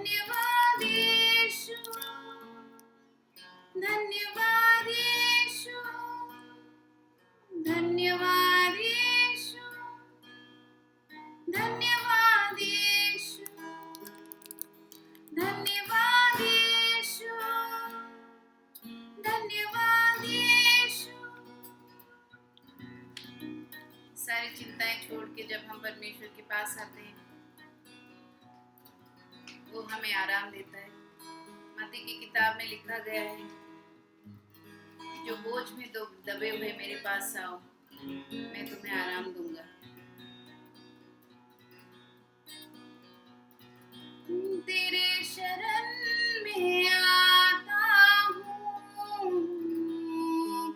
धन्यवाद यीशु, धन्यवाद यीशु, धन्यवाद यीशु, धन्यवाद यीशु, धन्यवाद यीशु, धन्यवाद यीशु। सारी चिंताएं छोड़ के जब हम परमेश्वर के पास आते हैं, वो हमें आराम देता है। मत्ती की किताब में लिखा गया है, जो बोझ में दबे हुए मेरे पास आओ, मैं तुम्हें आराम दूंगा। तेरे शरण में आता हूँ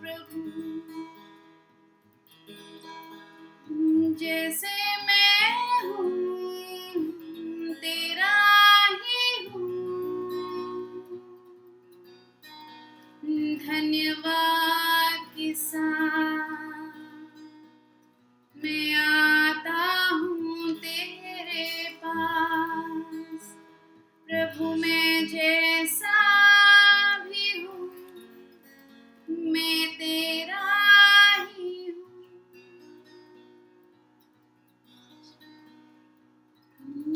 प्रभु, जैसे मैं हूँ तेरा ही हूँ। धन्यवाद के साथ मैं आता हूँ तेरे पास प्रभु, मैं जैसा भी हूँ मैं तेरा ही हूँ।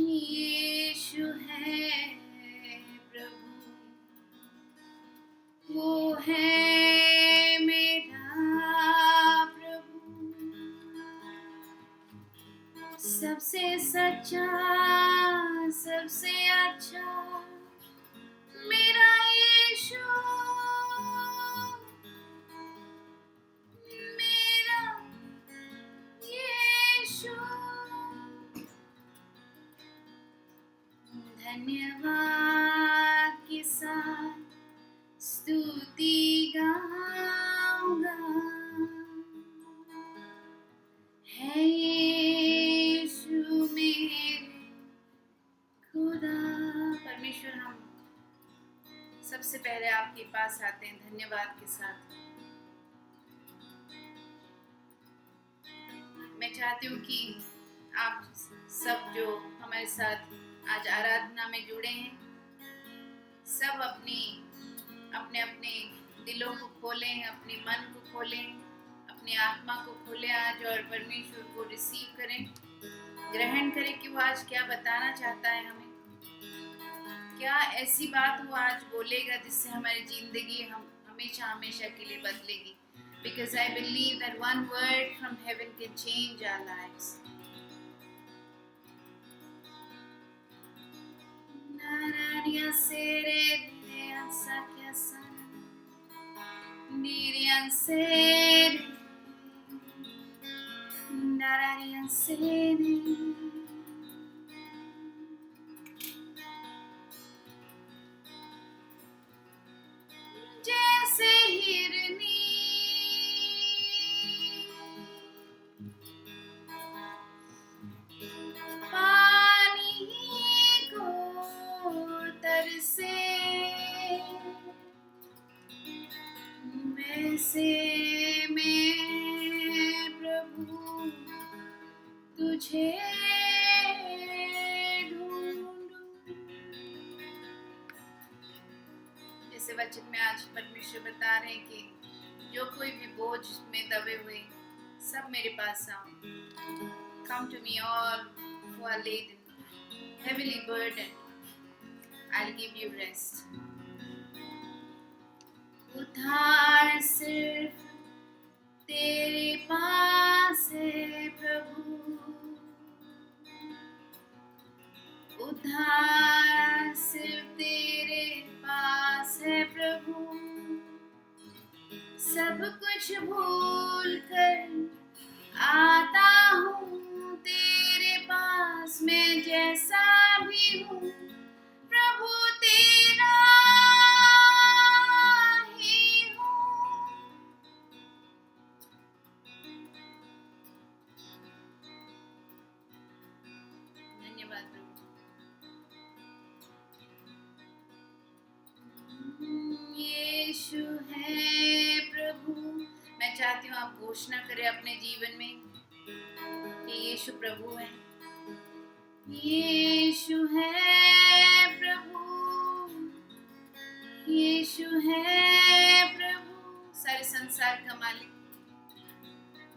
यीशु है प्रभु, वो है मेरा प्रभु, सबसे सच्चा, सबसे अच्छा मेरा यीशु, मेरा यीशु। धन्यवाद के साथ स्तुति गाऊंगा, है यीशु मेरे खुदा। परमेश्वर, हम सबसे पहले आपके पास आते हैं धन्यवाद के साथ। मैं चाहती हूँ कि आप सब जो हमारे साथ आज आराधना में जुड़े हैं, सब अपने अपने दिलों को खोलें, अपने मन को खोलें, अपनी आत्मा को खोलें आज, और परमेश्वर को रिसीव करें, ग्रहण करें कि वो आज क्या बताना चाहता है हमें। क्या ऐसी बात वो आज बोलेगा जिससे हमारी जिंदगी हम हमेशा हमेशा के लिए बदलेगी। Because I believe that one word from heaven can change our lives. Nararia sere sakya san, nirian sere, nararia sere. जैसे हिरनी पानी को तरसे, वैसे मैं प्रभु तुझे ढूंढूं। जैसे वचन में आज परमेश्वर बता रहे हैं कि जो कोई भी बोझ में दबे हुए, सब मेरे पास आओ। Come to me all who are laden, heavily burdened, I'll give you rest. उद्धार सिर्फ तेरे पास है प्रभु, उद्धार सिर्फ तेरे पास है प्रभु। सब कुछ भूल कर आता हूँ तेरे पास, मैं जैसा भी हूँ प्रभु तेरा ही हूँ। धन्यवाद प्रभु। यीशु है प्रभु। मैं चाहती हूँ आप घोषणा करें अपने जीवन में कि यीशु प्रभु है, यीशु है प्रभु, यीशु है प्रभु। सारे संसार का मालिक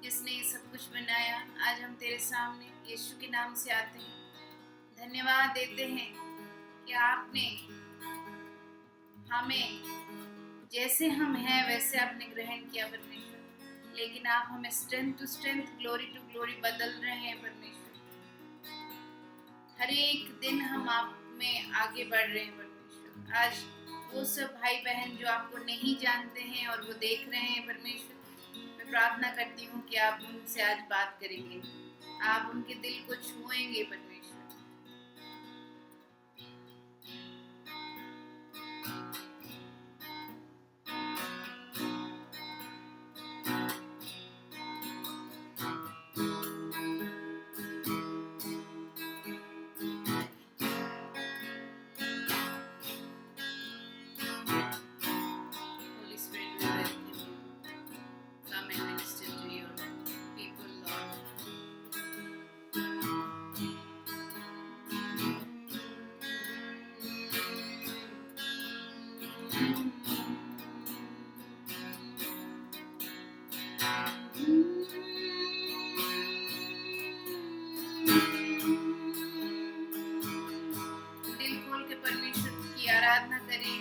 जिसने ये सब कुछ बनाया, आज हम तेरे सामने यीशु के नाम से आते हैं, धन्यवाद देते हैं कि आपने हमें जैसे हम हैं वैसे आपने ग्रहण किया परमेश्वर, लेकिन आप हमें strength to strength, glory to glory बदल रहे हैं परमेश्वर। हर एक दिन हम आप में आगे बढ़ रहे हैं परमेश्वर। आज वो सब भाई बहन जो आपको नहीं जानते हैं और वो देख रहे हैं परमेश्वर, मैं प्रार्थना करती हूँ कि आप उनसे आज बात करेंगे, आप उनके दिल को छुएंगे परमेश्वर। Holy Spirit, we welcome you. Come and minister to your people, Lord. दिल खोल के परमेश्वर की आराधना करें,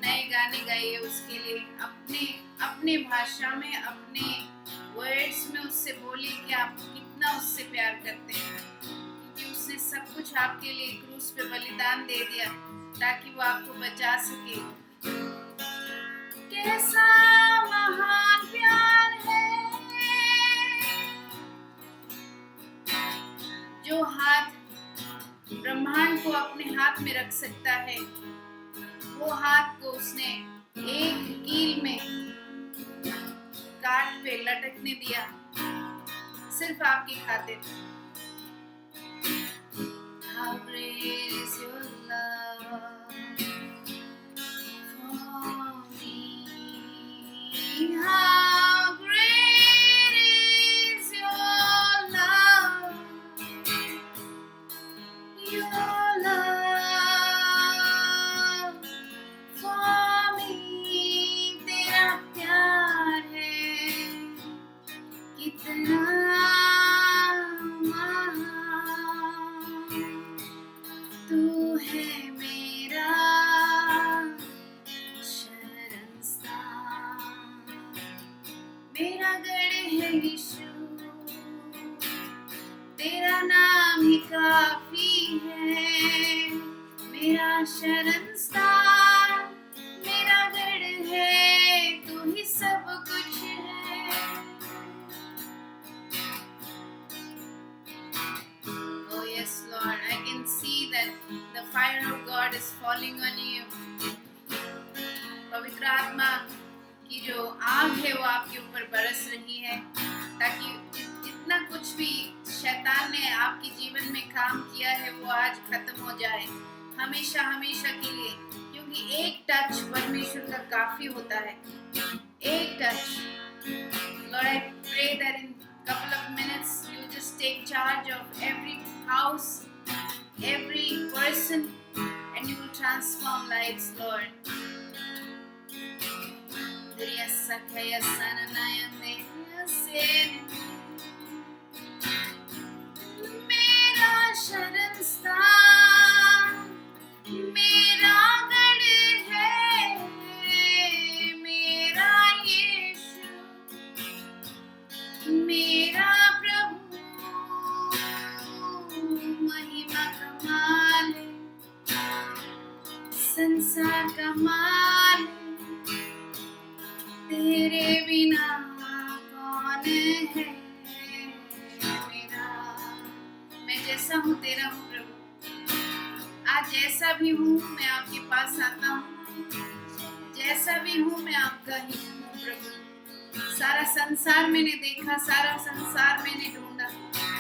नए गाने गाइए उसके लिए, अपने अपने भाषा में, अपने वर्ड्स में उससे बोलिए कि आप कितना उससे प्यार करते हैं, क्योंकि उसने सब कुछ आपके लिए क्रूस पे बलिदान दे दिया ताकि वो आपको बचा सके। कैसा महान प्यार है जो हाथ ब्रह्मांड को अपने हाथ में रख सकता है, वो हाथ को उसने एक कील में काट पे लटकने दिया सिर्फ आपकी खातिर। How great is your love for me? How great is your love? Your love for me, तेरा प्यार है कितना महान, तू है मेरा शरणस्थान, मेरा गढ़ है यीशु, तेरा नाम ही काफी है, मेरा शरणस्थान, मेरा गढ़ है, तू ही सब कुछ है। Oh yes, Lord, I can see that the fire of God is falling on you. पवित्र आत्मा की जो आग है वो आपके ऊपर बरस रही है, ताकि जितना कुछ भी शैतान ने आपके जीवन में काम किया है वो आज खत्म हो जाए, हमेशा हमेशा के लिए, क्योंकि एक टच परमेश्वर का काफी होता है। एक touch. Lord, I pray that in couple of minutes you just take charge of every house, every person, and you will transform lives, Lord. मेरा शरणस्थान, मेरा गढ़ है, मेरा यीशु, मेरा प्रभु, महिमा का मालिक, संसार का मालिक, तेरे बिना कौन है मेरा। मैं जैसा हूँ तेरा हूँ प्रभु, आज जैसा भी हूँ मैं आपके पास आता हूँ, जैसा भी हूँ मैं आपका ही हूँ प्रभु। सारा संसार मैंने देखा, सारा संसार मैंने ढूंढा,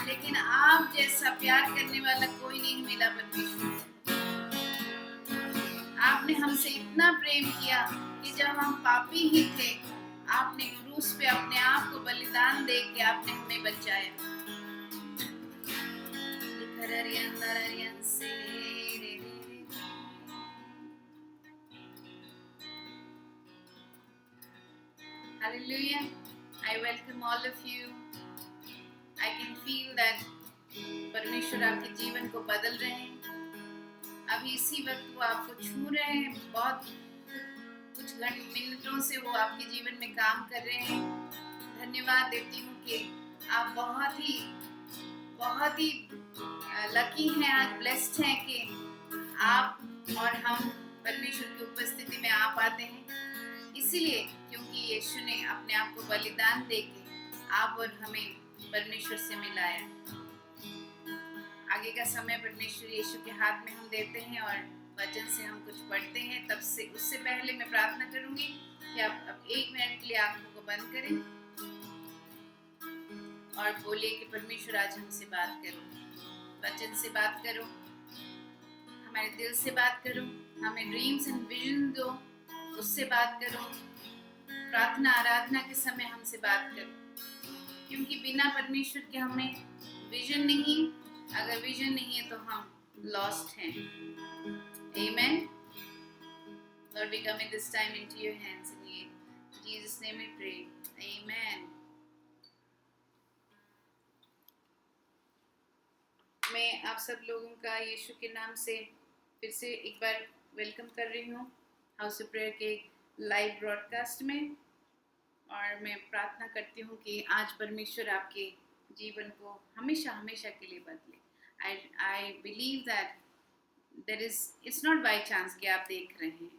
लेकिन आप जैसा प्यार करने वाला कोई नहीं मिला परमेश्वर। आपने हमसे इतना प्रेम किया कि जब हम पापी ही थे, आपने क्रूस पे अपने आप को बलिदान दे के आपने हमें बचाया। Hallelujah. I welcome all of you. I can feel that परमेश्वर आपके जीवन को बदल रहे हैं। अभी इसी वक्त वो आपको छू रहे हैं। बहुत कुछ मिनटों से वो आपके जीवन में काम कर रहे हैं। धन्यवाद देती हूँ कि आप बहुत ही लकी हैं, आज ब्लेस्ड हैं कि आप और हम परमेश्वर की उपस्थिति में आ पाते हैं। इसीलिए क्योंकि यीशु ने अपने आप को बलिदान देके आप और हमें परमेश्वर से मिलाया। आगे का समय परमेश्वर यीशु के हाथ में हम देते हैं और वचन से हम कुछ पढ़ते हैं। तब से उससे पहले मैं प्रार्थना करूंगी कि आप अब 1 मिनट के लिए आंखों को बंद करें और बोलिए कि परमेश्वर आज हमसे बात करो, वचन से बात करो, हमारे दिल से बात करो, हमें ड्रीम्स एंड विजन दो, उससे बात करो। प्रार्थना आराधना के समय हमसे बात करो, क्योंकि बिना परमेश्वर के हमें विजन नहीं, अगर विजन नहीं है तो हम लॉस्ट हैं। Amen. Lord, we commit this time into your hands. In Jesus' name we pray. Amen. मैं आप सब लोगों का यीशु के नाम से फिर से एक बार वेलकम कर रही हूँ हाउस ऑफ प्रेयर के लाइव ब्रॉडकास्ट में, और मैं प्रार्थना करती हूँ कि आज परमेश्वर आपके जीवन को हमेशा हमेशा के लिए बदले। I believe that it's not by chance कि आप देख रहे हैं।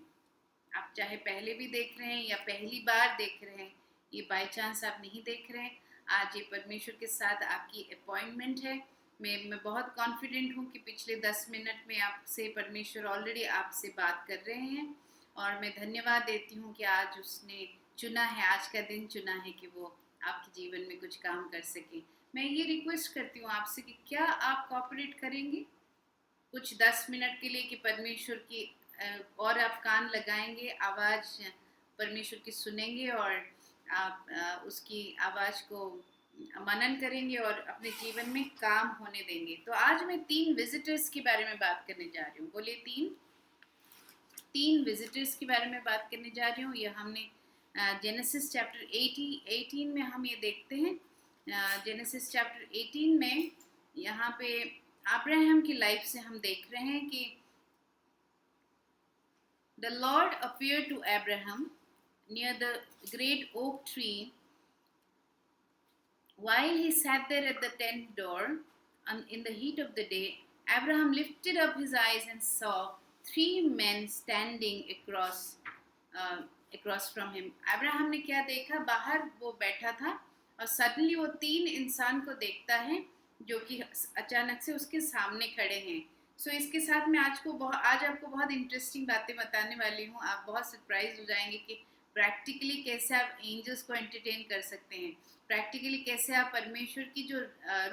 आप चाहे पहले भी देख रहे हैं या पहली बार देख रहे हैं, ये बाय चांस आप नहीं देख रहे हैं। आज ये परमेश्वर के साथ आपकी अपॉइंटमेंट है। मैं बहुत कॉन्फिडेंट हूँ कि पिछले 10 मिनट में आपसे परमेश्वर ऑलरेडी आपसे बात कर रहे हैं, और मैं धन्यवाद देती हूँ कि आज उसने चुना है, आज का दिन चुना है कि वो आपके जीवन में कुछ काम कर सके। मैं ये रिक्वेस्ट करती हूँ आपसे कि क्या आप कोऑपरेट करेंगे कुछ 10 मिनट के लिए कि परमेश्वर की और आप कान लगाएंगे, आवाज़ परमेश्वर की सुनेंगे और आप उसकी आवाज़ को मनन करेंगे और अपने जीवन में काम होने देंगे। तो आज मैं 3 विजिटर्स के बारे में बात करने जा रही हूँ। बोलिए 3 विजिटर्स के बारे में बात करने जा रही हूँ। यह हमने जेनेसिस चैप्टर 18 में हम ये देखते हैं। जेनेसिस चैप्टर 18 में यहाँ पे अब्राहम की लाइफ से हम देख रहे हैं कि The Lord appeared to Abraham near the great oak tree while he sat there at the tent door in the heat of the day. Abraham lifted up his eyes and saw 3 men standing across from him. Abraham ने क्या देखा? बाहर वो बैठा था और suddenly वो 3 इंसान को देखता है जो कि अचानक से उसके सामने खड़े हैं। सो इसके साथ मैं आज आपको बहुत इंटरेस्टिंग बातें बताने वाली हूँ। आप बहुत सरप्राइज हो जाएंगे कि प्रैक्टिकली कैसे आप एंजल्स को एंटरटेन कर सकते हैं, प्रैक्टिकली कैसे आप परमेश्वर की जो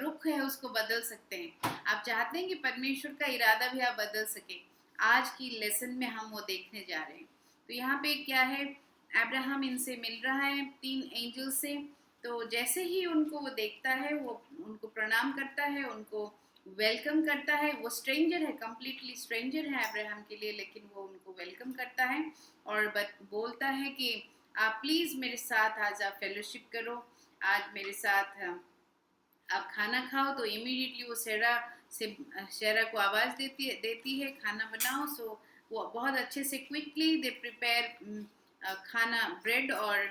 रुख है उसको बदल सकते हैं। आप चाहते हैं कि परमेश्वर का इरादा भी आप बदल सके, आज की लेसन में हम वो देखने जा रहे हैं। तो यहाँ पे क्या है, अब्राहम इनसे मिल रहा है 3 एंजल से। तो जैसे ही उनको वो देखता है, वो उनको प्रणाम करता है, उनको वेलकम करता है। वो स्ट्रेंजर है, कम्प्लीटली स्ट्रेंजर है अब्राहम के लिए, लेकिन वो उनको वेलकम करता है और बोलता है कि आप प्लीज़ मेरे साथ आज आप फेलोशिप करो, आज मेरे साथ आप खाना खाओ। तो इमीडिएटली वो शेरा को आवाज़ देती है खाना बनाओ। सो वो बहुत अच्छे से क्विकली दे प्रिपेयर खाना, ब्रेड और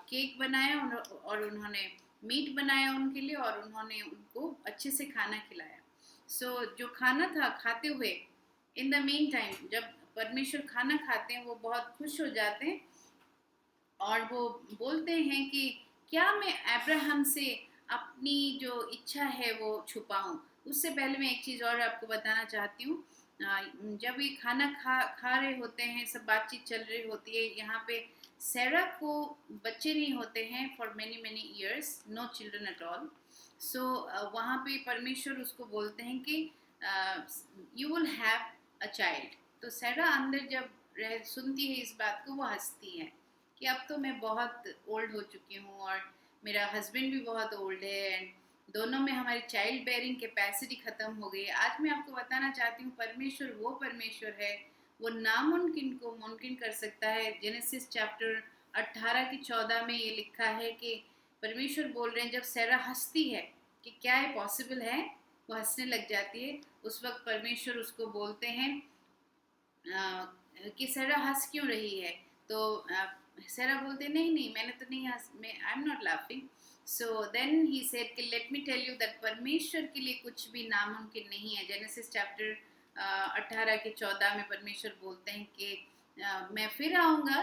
केक बनाया और उन्होंने मीट बनाया उनके लिए और उन्होंने उनको अच्छे से खाना खिलाया। सो जो खाना था, खाते हुए इन द मीन टाइम जब परमेश्वर खाना खाते हैं वो बहुत खुश हो जाते हैं और वो बोलते हैं कि क्या मैं अब्राहम से अपनी जो इच्छा है वो छुपाऊं। उससे पहले मैं एक चीज़ और आपको बताना चाहती हूँ। जब ये खाना खा रहे होते हैं, सब बातचीत चल रही होती है, यहाँ पे सैरा को बच्चे नहीं होते हैं for many years, no children at all. So वहाँ पे परमेश्वर उसको बोलते हैं कि you will have a child. तो सैरा अंदर जब सुनती है इस बात को, वो हंसती है कि अब तो मैं बहुत ओल्ड हो चुकी हूँ और मेरा हस्बैंड भी बहुत ओल्ड है एंड दोनों में हमारी चाइल्ड बेयरिंग कैपेसिटी खत्म हो गई है। आज मैं आपको बताना चाहती हूँ परमेश्वर वो परमेश्वर है, वो नामुमकिन को मुमकिन कर सकता है। जेनेसिस चैप्टर 18 की 14 में ये लिखा है कि परमेश्वर बोल रहे हैं, जब सैरा हंसती है कि क्या ये पॉसिबल है, वो हंसने लग जाती है, उस वक्त परमेश्वर उसको बोलते हैं कि सैरा हंस क्यों रही है। तो सैरा बोलते नहीं नहीं मैंने तो नहीं हंस, मैं I am not laughing. So then he said कि let me tell you that परमेश्वर के लिए कुछ भी नामुमकिन नहीं है। जेनेसिस चैप्टर 18 के 14 में परमेश्वर बोलते हैं कि मैं फिर आऊँगा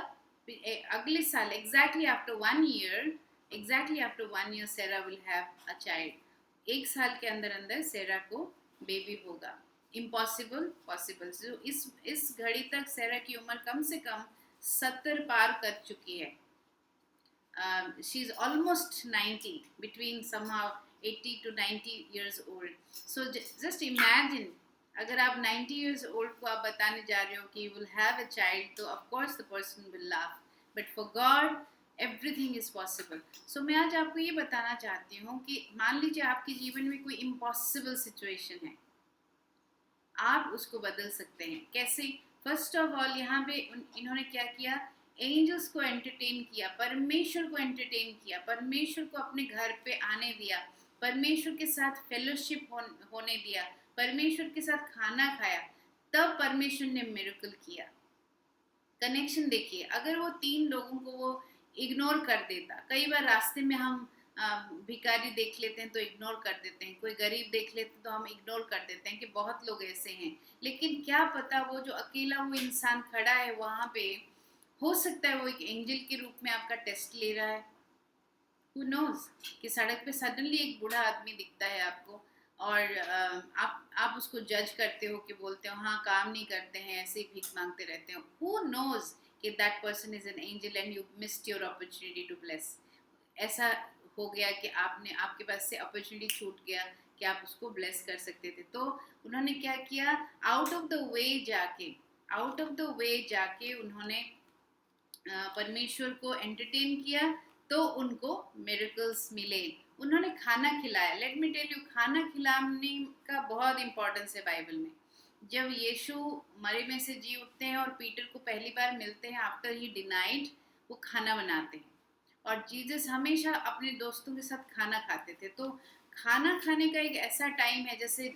अगले साल, exactly after 1 year Sarah will have a child. एक साल के अंदर अंदर सैरा को बेबी होगा। Impossible possible. जो इस घड़ी तक सैरा की उम्र कम से कम 70 पार कर चुकी है। She is almost 90, between somehow 80 to 90 years old. So just imagine, अगर आप 90 years old को आप बताने जा रहे हो कि you will have a child, तो of course the person will laugh, but for God everything is possible. So मैं आज आपको ये बताना चाहती हूँ कि मान लीजिए आपके जीवन में कोई इम्पॉसिबल सिचुएशन है, आप उसको बदल सकते हैं। कैसे? फर्स्ट ऑफ ऑल यहाँ पे इन्होंने क्या किया, एंजल्स को एंटरटेन किया, परमेश्वर को एंटरटेन किया, परमेश्वर को अपने घर पे आने दिया, परमेश्वर के साथ फेलोशिप होने दिया, परमेश्वर के साथ खाना खाया, तब परमेश्वर ने मिरेकल किया। कनेक्शन देखिए, अगर वो 3 लोगों को वो इग्नोर कर देता, कई बार रास्ते में हम भिखारी देख लेते हैं तो इग्नोर कर देते हैं, कोई गरीब देख लेते हैं तो हम इग्नोर कर देते हैं कि बहुत लोग ऐसे हैं, लेकिन क्या पता वो जो अकेला वो इंसान खड़ा है वहाँ पे, हो सकता है वो एक एंजल के रूप में आपका टेस्ट ले रहा है। Who knows कि सड़क पे सडनली एक बूढ़ा आदमी दिखता है आपको, और आप उसको जज करते हो कि बोलते हो हाँ काम नहीं करते हैं, ऐसे ही भीख मांगते रहते हो। Who knows कि that person is an angel and you missed your opportunity to bless। ऐसा हो गया कि आपके पास से अपॉर्चुनिटी छूट गया कि आप उसको ब्लेस कर सकते थे। तो उन्होंने क्या किया, आउट ऑफ द वे जाके उन्होंने परमेश्वर को एंटरटेन किया, तो उनको मिरेकल्स मिले। उन्होंने खाना खिलाया। लेट मी टेल यू, खाना खिलाने का बहुत इंपॉर्टेंस है बाइबल में। जब यीशु मरे में से जी उठते हैं और पीटर को पहली बार मिलते हैं आफ्टर ही डिनाइड, वो खाना बनाते हैं, और जीसस हमेशा अपने दोस्तों के साथ खाना खाते थे। तो खाना खाने का एक ऐसा टाइम है, जैसे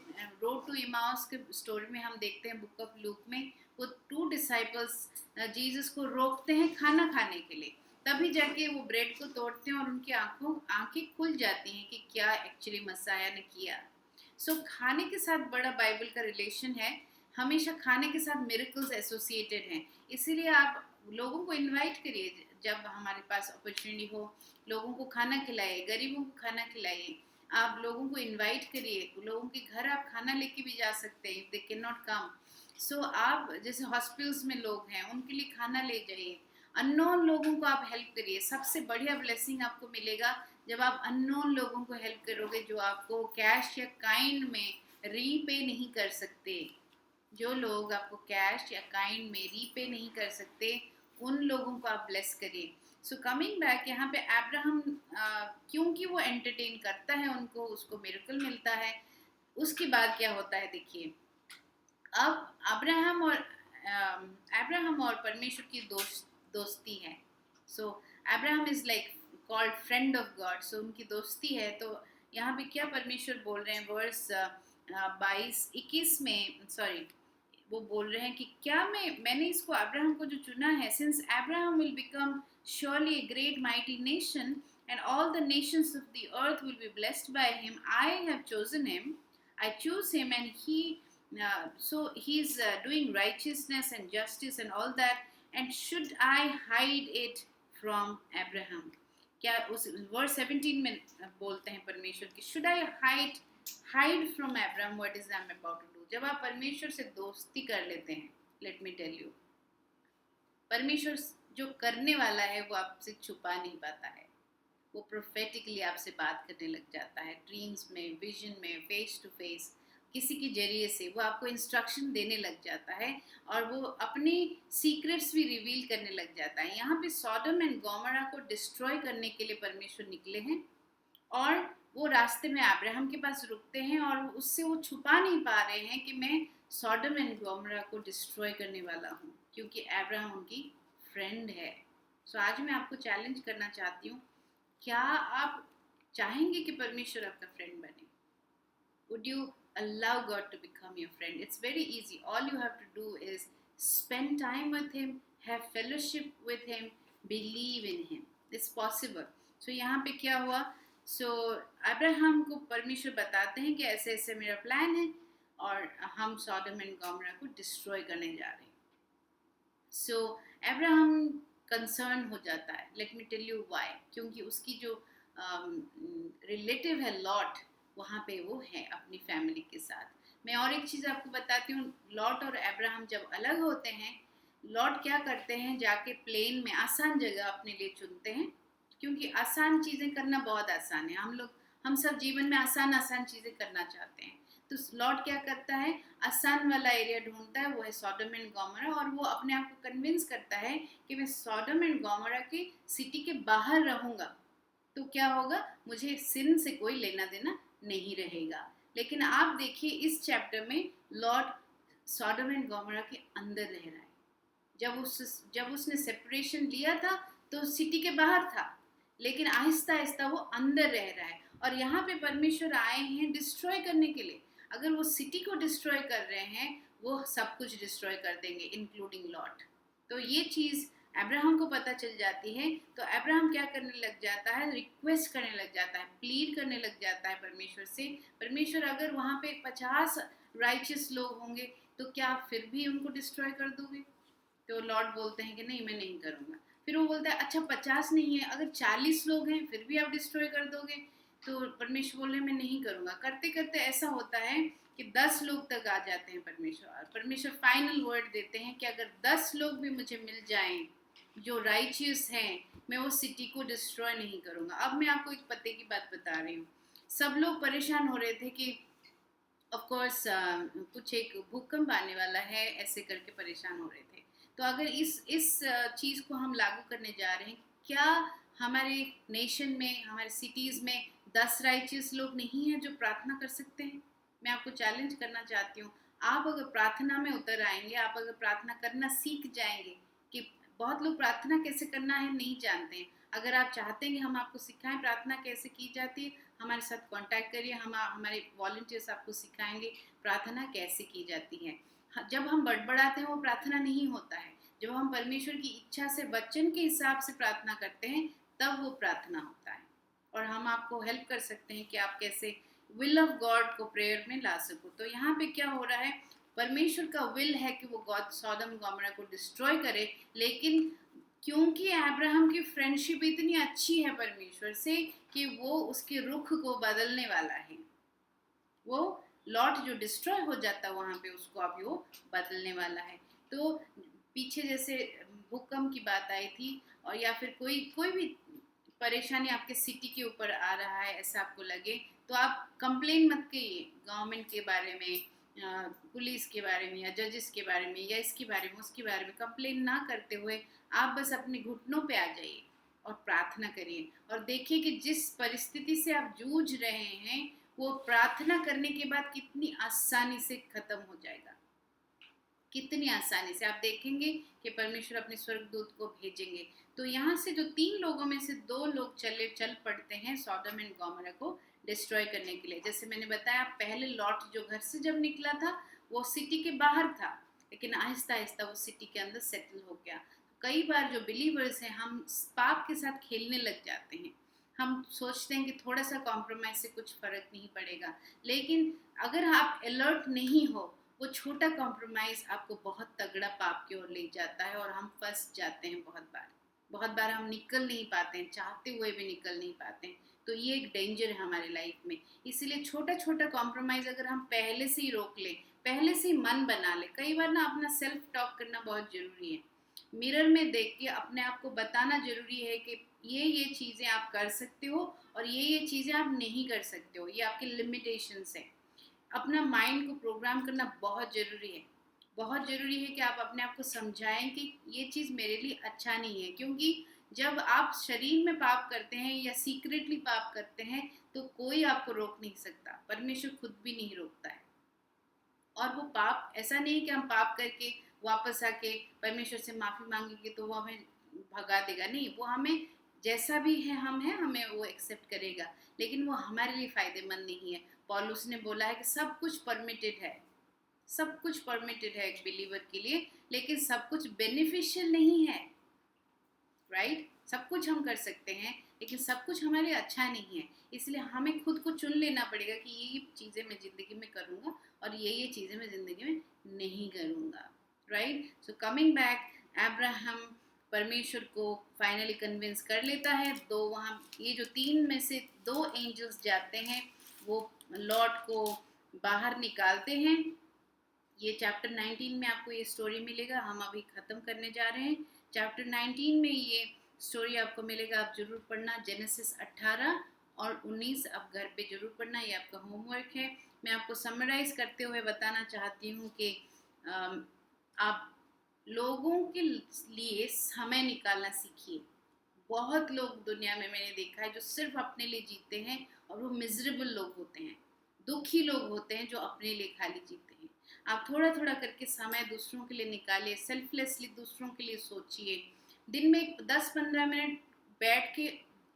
रोड टू इमाउस के स्टोरी में हम देखते हैं बुक ऑफ लूक में, वो 2 डिसाइपल्स जीसस को रोकते हैं खाना खाने के लिए, तभी जाके वो ब्रेड को तोड़ते हैं और उनकी आंखें खुल जाती हैं कि क्या एक्चुअली मसाया ने किया। सो खाने के साथ बड़ा बाइबल का रिलेशन है, हमेशा खाने के साथ मिरेकल्स एसोसिएटेड हैं। इसीलिए आप लोगों को इनवाइट करिए, जब हमारे पास अपॉर्चुनिटी हो लोगों को खाना खिलाइए, गरीबों को खाना खिलाइए, आप लोगों को इनवाइट करिए, लोगों के घर आप खाना लेके भी जा सकते हैं, दे कैन नॉट कम। सो आप जैसे हॉस्पिटल्स में लोग हैं उनके लिए खाना ले जाइए, अननोन लोगों को आप हेल्प करिए। सबसे बढ़िया ब्लेसिंग आपको मिलेगा जब आप अननोन लोगों को हेल्प करोगे, जो आपको कैश या काइंड में रीपे नहीं कर सकते। जो लोग आपको कैश या काइंड में रीपे नहीं कर सकते, उन लोगों को आप ब्लेस करिए। सो कमिंग बैक, यहाँ पे अब्राहम क्योंकि वो एंटरटेन करता है उनको, उसको मिरेकल मिलता है। उसके बाद क्या होता है देखिए, अब अब्राहम और परमेश्वर की दोस्ती है। So Abraham is like called friend of God, so उनकी दोस्ती है। तो यहाँ पे क्या परमेश्वर बोल रहे हैं, वर्स 22-21 में, सॉरी, वो बोल रहे हैं कि क्या मैंने इसको अब्राहम को जो चुना है, since Abraham will become surely a great mighty nation and all the Nations of the earth will be blessed by him, I have chosen him, I choose him, and so he's doing righteousness and justice and all that, and should I hide it from Abraham। क्या उस verse 17 में बोलते हैं परमेश्वर की, should I hide from Abraham what is I'm about to do। जब आप परमेश्वर से दोस्ती कर लेते हैं, let me tell you, परमेश्वर जो करने वाला है वो आपसे छुपा नहीं पाता है। वो प्रोफेटिकली आपसे बात करने लग जाता है, ड्रीम्स में, विजन में, फेस टू फेस, किसी के जरिए से वो आपको इंस्ट्रक्शन देने लग जाता है, और वो अपने सीक्रेट्स भी रिवील करने लग जाता है। यहाँ पे सॉडम एंड गोमोरा को डिस्ट्रॉय करने के लिए परमेश्वर निकले हैं, और वो रास्ते में अब्राहम के पास रुकते हैं और उससे वो छुपा नहीं पा रहे हैं कि मैं सॉडम एंड गोमोरा को डिस्ट्रॉय करने वाला हूँ, क्योंकि अब्राहम उनकी फ्रेंड है। सो आज मैं आपको चैलेंज करना चाहती हूँ, क्या आप चाहेंगे कि परमेश्वर आपका फ्रेंड बने? Would you allow God to become your friend? It's very easy. All you have to do is spend time with Him, have fellowship with Him, believe in Him. It's possible. So यहाँ पे क्या हुआ? So Abraham को परमेश्वर बताते हैं कि ऐसे ऐसे मेरा प्लान है और हम सॉडम एंड गोमोरा को डिस्ट्रॉय करने जा रहे हैं। सो अब्राहम कंसर्न हो जाता है। Let me tell you why. क्योंकि उसकी जो रिलेटिव है लॉट, वहाँ पे वो है अपनी फैमिली के साथ। मैं और एक चीज़ आपको बताती हूँ, लॉट और अब्राहम जब अलग होते हैं, लॉट क्या करते हैं, जाके प्लेन में आसान जगह अपने लिए चुनते हैं, क्योंकि आसान चीज़ें करना बहुत आसान है। हम सब जीवन में आसान आसान चीज़ें करना चाहते हैं। तो लॉट क्या करता है, आसान वाला एरिया ढूंढता है, वो है सॉडम एंड गोमोरा, और वो अपने आप को कन्विंस करता है कि मैं सॉडम एंड गोमोरा के सिटी के बाहर रहूँगा, तो क्या होगा, मुझे सिन से कोई लेना देना नहीं रहेगा। लेकिन आप देखिए इस चैप्टर में लॉट सॉडम एंड गोमोरा के अंदर रह रहा है। जब उसने सेपरेशन लिया था तो सिटी के बाहर था, लेकिन आहिस्ता आहिस्ता वो अंदर रह रहा है। और यहाँ पे परमेश्वर आए हैं डिस्ट्रॉय करने के लिए। अगर वो सिटी को डिस्ट्रॉय कर रहे हैं, वो सब कुछ डिस्ट्रॉय कर देंगे, इंक्लूडिंग लॉट। तो ये चीज़ अब्राहम को पता चल जाती है, तो अब्राहम क्या करने लग जाता है, रिक्वेस्ट करने लग जाता है, प्लीड करने लग जाता है परमेश्वर से। परमेश्वर, अगर वहाँ पे 50 राइचियस लोग होंगे तो क्या आप फिर भी उनको डिस्ट्रॉय कर दोगे? तो लॉर्ड बोलते हैं कि नहीं, मैं नहीं करूँगा। फिर वो बोलता है अच्छा 50 नहीं है, अगर 40 लोग हैं फिर भी आप डिस्ट्रॉय कर दोगे? तो परमेश्वर बोल रहे हैं मैं नहीं करूँगा। करते करते ऐसा होता है कि 10 लोग तक आ जाते हैं परमेश्वर, और परमेश्वर फाइनल वर्ड देते हैं कि अगर 10 लोग भी मुझे मिल जाएं जो राइचियस हैं, मैं वो सिटी को डिस्ट्रॉय नहीं करूँगा। अब मैं आपको एक पते की बात बता रही हूँ। सब लोग परेशान हो रहे थे कि ऑफ कोर्स कुछ एक भूकंप आने वाला है, ऐसे करके परेशान हो रहे थे। तो अगर इस चीज़ को हम लागू करने जा रहे हैं, क्या हमारे नेशन में, हमारे सिटीज़ में 10 राइचियस लोग नहीं हैं जो प्रार्थना कर सकते हैं? मैं आपको चैलेंज करना चाहती हूँ, आप अगर प्रार्थना में उतर आएंगे, आप अगर प्रार्थना करना सीख जाएंगे, कि बहुत लोग प्रार्थना कैसे करना है नहीं जानते हैं। अगर आप चाहते हैं कि हम आपको सिखाएं प्रार्थना कैसे की जाती है, हमारे साथ कांटेक्ट करिए, हमारे वॉलंटियर्स आपको सिखाएंगे प्रार्थना कैसे की जाती है। जब हम बड़बड़ाते हैं वो प्रार्थना नहीं होता है। जब हम परमेश्वर की इच्छा से, वचन के हिसाब से प्रार्थना करते हैं, तब वो प्रार्थना होता है। और हम आपको हेल्प कर सकते हैं कि आप कैसे विल ऑफ गॉड को प्रेयर में ला सको। तो यहाँ पे क्या हो रहा है, परमेश्वर का विल है कि वो गॉड सॉडम गोमोरा को डिस्ट्रॉय करे, लेकिन क्योंकि अब्राहम की फ्रेंडशिप इतनी अच्छी है परमेश्वर से कि वो उसके रुख को बदलने वाला है। वो लॉट जो डिस्ट्रॉय हो जाता वहाँ पे, उसको अभी वो बदलने वाला है। तो पीछे जैसे भूकंप की बात आई थी, और या फिर कोई भी परेशानी आपके सिटी के ऊपर आ रहा है, ऐसा आपको लगे, तो आप कंप्लेन मत करिए गवर्नमेंट के बारे में, पुलिस के बारे में, या जजेस के बारे में, या इसके बारे में, उसके बारे में कंप्लेन ना करते हुए आप बस अपने घुटनों पे आ जाइए और प्रार्थना करिए, और देखिए कि जिस परिस्थिति से आप जूझ रहे हैं वो प्रार्थना करने के बाद कितनी आसानी से खत्म हो जाएगा। कितनी आसानी से आप देखेंगे कि परमेश्वर अपने स्वर्गदूत को भेजेंगे। तो यहाँ से जो 3 लोगों में से 2 लोग चल पड़ते हैं सॉडम एंड गोमोरा को डिस्ट्रॉय करने के लिए। जैसे मैंने बताया, पहले लॉट जो घर से जब निकला था वो सिटी के बाहर था, लेकिन आहिस्ता आहिस्ता वो सिटी के अंदर सेटल हो गया। कई बार जो बिलीवर्स हैं, हम पाप के साथ खेलने लग जाते हैं। हम सोचते हैं कि थोड़ा सा कॉम्प्रोमाइज से कुछ फर्क नहीं पड़ेगा, लेकिन अगर आप अलर्ट नहीं हो, वो छोटा कॉम्प्रोमाइज़ आपको बहुत तगड़ा पाप की ओर ले जाता है, और हम फंस जाते हैं। बहुत बार हम निकल नहीं पाते हैं, चाहते हुए भी निकल नहीं पाते हैं। तो ये एक डेंजर है हमारे लाइफ में। इसीलिए छोटा छोटा कॉम्प्रोमाइज़ अगर हम पहले से ही रोक लें, पहले से ही मन बना लें। कई बार ना अपना सेल्फ टॉक करना बहुत ज़रूरी है। मिरर में देख के अपने आप को बताना ज़रूरी है कि ये चीज़ें आप कर सकते हो, और ये चीज़ें आप नहीं कर सकते हो, ये आपके लिमिटेशंस हैं। अपना माइंड को प्रोग्राम करना बहुत ज़रूरी है। बहुत ज़रूरी है कि आप अपने आप को समझाएं कि ये चीज़ मेरे लिए अच्छा नहीं है, क्योंकि जब आप शरीर में पाप करते हैं या सीक्रेटली पाप करते हैं तो कोई आपको रोक नहीं सकता, परमेश्वर खुद भी नहीं रोकता है। और वो पाप ऐसा नहीं कि हम पाप करके वापस आके परमेश्वर से माफ़ी मांगेंगे तो वो हमें भगा देगा, नहीं, वो हमें जैसा भी है हम हैं हमें वो एक्सेप्ट करेगा, लेकिन वो हमारे लिए फ़ायदेमंद नहीं है। पौलुस ने बोला है कि सब कुछ परमिटेड है, सब कुछ परमिटेड है एक बिलीवर के लिए, लेकिन सब कुछ बेनिफिशियल नहीं है, राइट? सब कुछ हम कर सकते हैं लेकिन सब कुछ हमारे लिए अच्छा नहीं है, इसलिए हमें खुद को चुन लेना पड़ेगा कि ये चीज़ें मैं ज़िंदगी में करूँगा और ये चीज़ें मैं ज़िंदगी में नहीं करूँगा, right? So coming back, Abraham परमेश्वर को फाइनली कन्विंस कर लेता है। दो वहाँ ये जो तीन में से दो एंजल्स जाते हैं वो लॉट को बाहर निकालते हैं। ये चैप्टर 19 में आपको ये स्टोरी मिलेगा, हम अभी ख़त्म करने जा रहे हैं। चैप्टर 19 में ये स्टोरी आपको मिलेगा, आप जरूर पढ़ना। जेनेसिस 18 और 19 आप घर पे जरूर पढ़ना, ये आपका होमवर्क है। मैं आपको समराइज करते हुए बताना चाहती हूँ कि आप लोगों के लिए समय निकालना सीखिए। बहुत लोग दुनिया में मैंने देखा है जो सिर्फ अपने लिए जीते हैं और वो मिजरेबल लोग होते हैं, दुखी लोग होते हैं जो अपने लिए खाली जीते हैं। आप थोड़ा थोड़ा करके समय दूसरों के लिए निकालिए, सेल्फलेसली दूसरों के लिए सोचिए। दिन में 10-15 मिनट बैठ के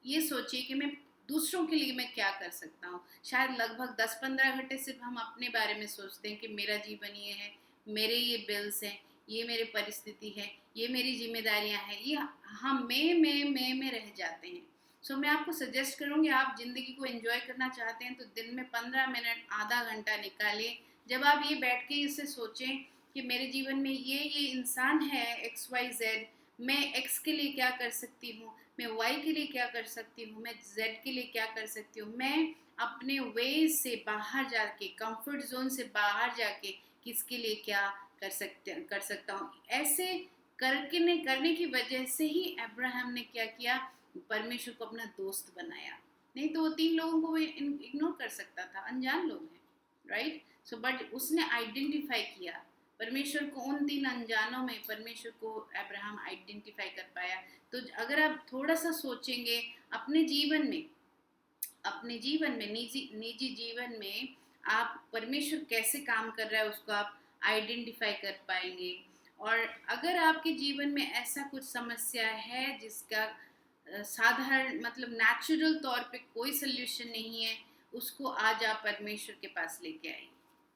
ये सोचिए कि मैं दूसरों के लिए मैं क्या कर सकता हूँ। शायद लगभग 10-15 घंटे सिर्फ हम अपने बारे में सोचते हैं कि मेरा जीवन ये है, मेरे ये बिल्स हैं, ये मेरी परिस्थिति है, ये मेरी जिम्मेदारियां हैं, ये हम में रह जाते हैं। सो मैं आपको सजेस्ट करूँगी, आप ज़िंदगी को एंजॉय करना चाहते हैं तो दिन में 15 मिनट आधा घंटा निकालिए। जब आप ये बैठ के इसे सोचें कि मेरे जीवन में ये इंसान है XYZ, मैं X के लिए क्या कर सकती हूँ, मैं Y के लिए क्या कर सकती हूँ, मैं Z के लिए क्या कर सकती हूँ, मैं अपने वे से बाहर जाके, कंफर्ट जोन से बाहर जाके किसके लिए क्या कर सकता हूँ। ऐसे करने की वजह से ही अब्राहम ने क्या किया, परमेश्वर को अपना दोस्त बनाया। नहीं तो वो 3 लोगों को इग्नोर कर सकता था, अनजान लोग हैं, राइट? सो बट उसने आइडेंटिफाई किया परमेश्वर को, उन 3 अनजानों में परमेश्वर को अब्राहम आइडेंटिफाई कर पाया। तो अगर आप थोड़ा सा सोचेंगे अपने जीवन में, निजी जीवन में आप परमेश्वर कैसे काम कर रहा है उसको आप आइडेंटिफाई कर पाएंगे। और अगर आपके जीवन में ऐसा कुछ समस्या है जिसका साधारण मतलब नेचुरल तौर पे कोई सल्यूशन नहीं है, उसको आज आप परमेश्वर के पास लेके आइए,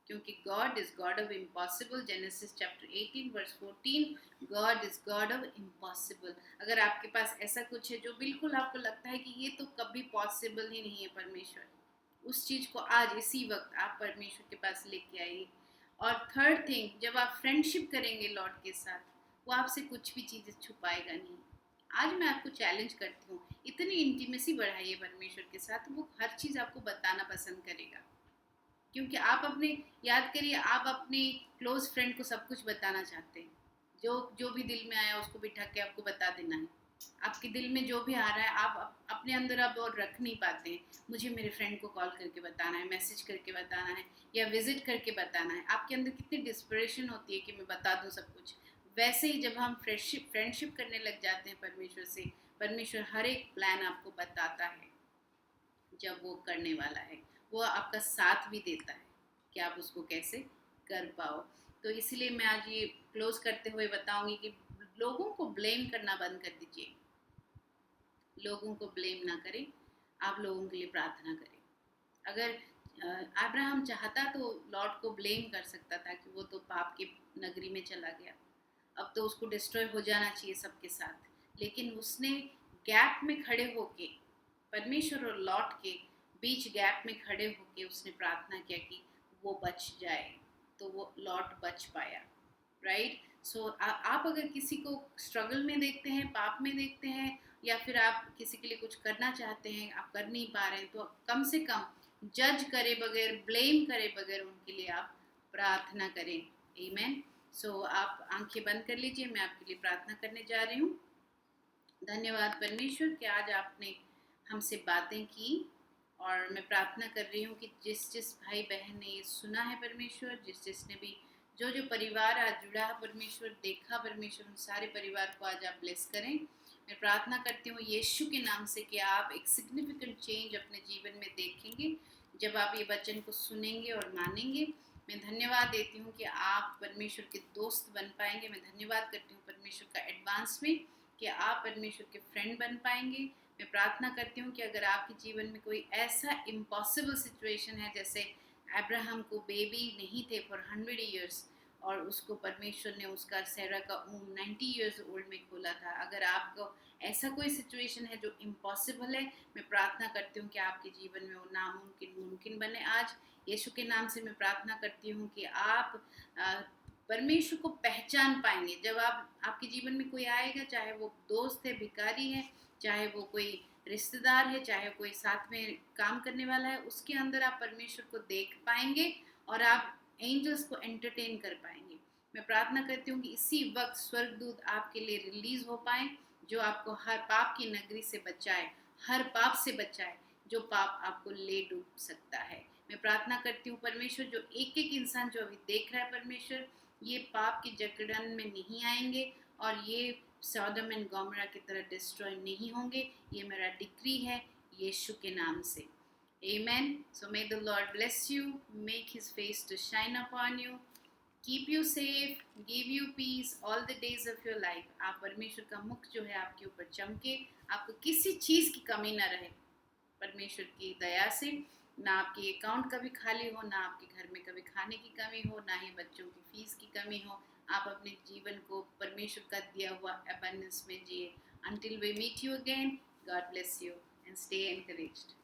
क्योंकि God is God of impossible. Genesis chapter 18 verse 14, God is God of impossible. अगर आपके पास ऐसा कुछ है जो बिल्कुल आपको लगता है कि ये तो कभी पॉसिबल ही नहीं है परमेश्वर, उस चीज़ को आज इसी वक्त आप परमेश्वर के पास लेके आइए। और थर्ड थिंग, जब आप फ्रेंडशिप करेंगे लॉर्ड के साथ, वो आपसे कुछ भी चीज़ें छुपाएगा नहीं। आज मैं आपको चैलेंज करती हूँ, इतनी इंटीमेसी बढ़ाइए परमेश्वर के साथ, वो हर चीज़ आपको बताना पसंद करेगा। क्योंकि आप अपने, याद करिए, आप अपने क्लोज फ्रेंड को सब कुछ बताना चाहते हैं, जो जो भी दिल में आया उसको बिठा के आपको बता देना है। आपके दिल में जो भी आ रहा है आप अपने अंदर आप और रख नहीं पाते हैं, मुझे मेरे फ्रेंड को कॉल करके बताना है, मैसेज करके बताना है या विजिट करके बताना है। आपके अंदर कितनी डिस्परेशन होती है कि मैं बता दूं सब कुछ। वैसे ही जब हम फ्रेंडशिप करने लग जाते हैं परमेश्वर से, परमेश्वर हर एक प्लान आपको बताता है जब वो करने वाला है, वो आपका साथ भी देता है कि आप उसको कैसे कर पाओ। तो इसलिए मैं आज ये क्लोज करते हुए बताऊंगी कि लोगों को ब्लेम करना बंद कर दीजिए, लोगों को ब्लेम ना करें, आप लोगों के लिए प्रार्थना करें। अगर अब्राहम चाहता तो लॉर्ड को ब्लेम कर सकता था कि वो तो पाप की नगरी में चला गया, अब तो उसको डिस्ट्रॉय हो जाना चाहिए सबके साथ, लेकिन उसने गैप में खड़े होके, परमेश्वर और लॉर्ड के बीच गैप में खड़े होके उसने प्रार्थना किया कि वो बच जाए, तो वो लॉर्ड बच पाया, राइट? सो आप अगर किसी को स्ट्रगल में देखते हैं, पाप में देखते हैं, या फिर आप किसी के लिए कुछ करना चाहते हैं आप कर नहीं पा रहे हैं, तो कम से कम जज करे बगैर, ब्लेम करे बगैर उनके लिए आप प्रार्थना करें। आमीन। सो आप आंखें बंद कर लीजिए, मैं आपके लिए प्रार्थना करने जा रही हूँ। धन्यवाद परमेश्वर कि आज आपने हमसे बातें की, और मैं प्रार्थना कर रही हूँ कि जिस जिस भाई बहन ने ये सुना है परमेश्वर, जिस जिसने भी जो परिवार आज जुड़ा है परमेश्वर, देखा परमेश्वर, उन सारे परिवार को आज आप ब्लेस करें। मैं प्रार्थना करती हूँ यीशु के नाम से कि आप एक सिग्निफिकेंट चेंज अपने जीवन में देखेंगे जब आप ये वचन को सुनेंगे और मानेंगे। मैं धन्यवाद देती हूँ कि आप परमेश्वर के दोस्त बन पाएंगे। मैं धन्यवाद करती हूँ परमेश्वर का एडवांस में कि आप परमेश्वर के फ्रेंड बन पाएंगे। मैं प्रार्थना करती हूँ कि अगर आपके जीवन में कोई ऐसा इम्पॉसिबल सिचुएशन है, जैसे अब्राहम को बेबी नहीं थे फॉर 100 ईयर्स और उसको परमेश्वर ने उसका सैरा का 90 ईयर्स ओल्ड में खोला था, अगर आपको ऐसा कोई सिचुएशन है जो इम्पॉसिबल है, मैं प्रार्थना करती हूँ कि आपके जीवन में वो नामुमकिन मुमकिन बने। आज यीशु के नाम से मैं प्रार्थना करती हूँ कि आप परमेश्वर को पहचान पाएंगे। जब आपके जीवन में कोई आएगा, चाहे वो दोस्त है, भिखारी है, चाहे वो कोई रिश्तेदार है, चाहे कोई साथ में काम करने वाला है, उसके अंदर आप परमेश्वर को देख पाएंगे और आप एंजल्स को एंटरटेन कर पाएंगे। मैं प्रार्थना करती हूँ कि इसी वक्त स्वर्गदूत आपके लिए रिलीज हो पाए, जो आपको हर पाप की नगरी से बचाए, हर पाप से बचाए जो पाप आपको ले डूब सकता है। मैं प्रार्थना करती हूँ परमेश्वर, जो एक एक इंसान जो अभी देख रहा है परमेश्वर, ये पाप की जकड़न में नहीं आएंगे और ये सौदम एंड गोमरा की तरह डिस्ट्रॉय नहीं होंगे। ये मेरा डिक्री है यीशु के नाम से। Amen. So may the Lord bless you, make his face to shine upon you, keep you safe, give you peace all the days of your life. आप परमेश्वर का मुख जो है आपके ऊपर चमके, आपको किसी चीज़ की कमी ना रहे परमेश्वर की दया से। ना आपकी अकाउंट कभी खाली हो, ना आपके घर में कभी खाने की कमी हो, ना ही बच्चों की फीस की कमी हो। आप अपने जीवन को परमेश्वर का दिया हुआ अबंडेंस में जिए। Until we meet you again, God bless you and stay encouraged.